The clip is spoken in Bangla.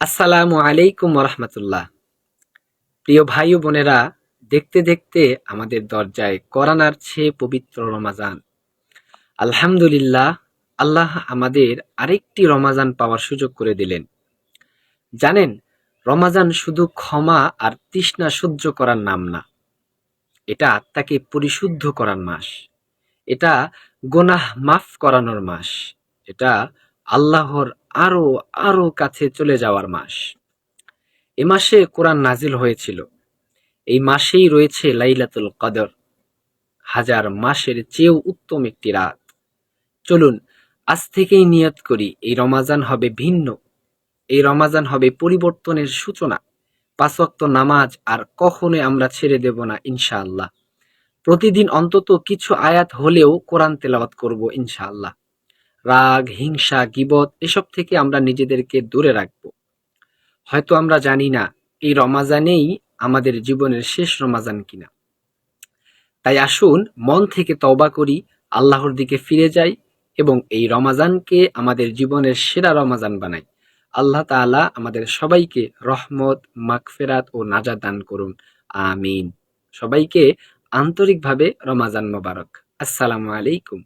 আসসালামু আলাইকুম রহমতুল্লাহ। প্রিয় ভাই ও বোনেরা, দেখতে দেখতে আমাদের দরজায় করোনার চেয়ে পবিত্র রমাজান। আলহামদুলিল্লাহ, আল্লাহ আমাদের আরেকটি রমাজান পাওয়ার সুযোগ করে দিলেন। জানেন, রমাজান শুধু ক্ষমা আর তৃষ্ণা সহ্য করার নাম না, এটা আত্মাকে পরিশুদ্ধ করার মাস। এটা গোনাহ মাফ করানোর মাস। এটা আল্লাহর আরো আরো কাছে চলে যাওয়ার মাস। এ মাসে কোরআন নাজিল হয়েছিল। এই মাসেই রয়েছে লাইলাতুল কদর, হাজার মাসের চেয়েও উত্তম একটি রাত। চলুন আজ থেকেই নিয়ত করি, এই রমাজান হবে ভিন্ন। এই রমাজান হবে পরিবর্তনের সূচনা। ৫ ওয়াক্ত নামাজ আর কখনোই আমরা ছেড়ে দেব না ইনশাআল্লাহ। প্রতিদিন অন্তত কিছু আয়াত হলেও কোরআন তেলাওয়াত করব ইনশাআল্লাহ। রাগ, হিংসা, গীবত এসব থেকে আমরা নিজেদেরকে দূরে রাখবো। হয়তো আমরা জানি না এই রমাজানেই আমাদের জীবনের শেষ রমাজান কিনা। তাই আসুন মন থেকে তওবা করি, আল্লাহর দিকে ফিরে যাই এবং এই রমাজানকে আমাদের জীবনের সেরা রমাজান বানাই। আল্লাহ তাআলা আমাদের সবাইকে রহমত, মাগফিরাত ও নাজাত দান করুন। আমিন। সবাইকে আন্তরিকভাবে রমাজান মোবারক। আসসালামু আলাইকুম।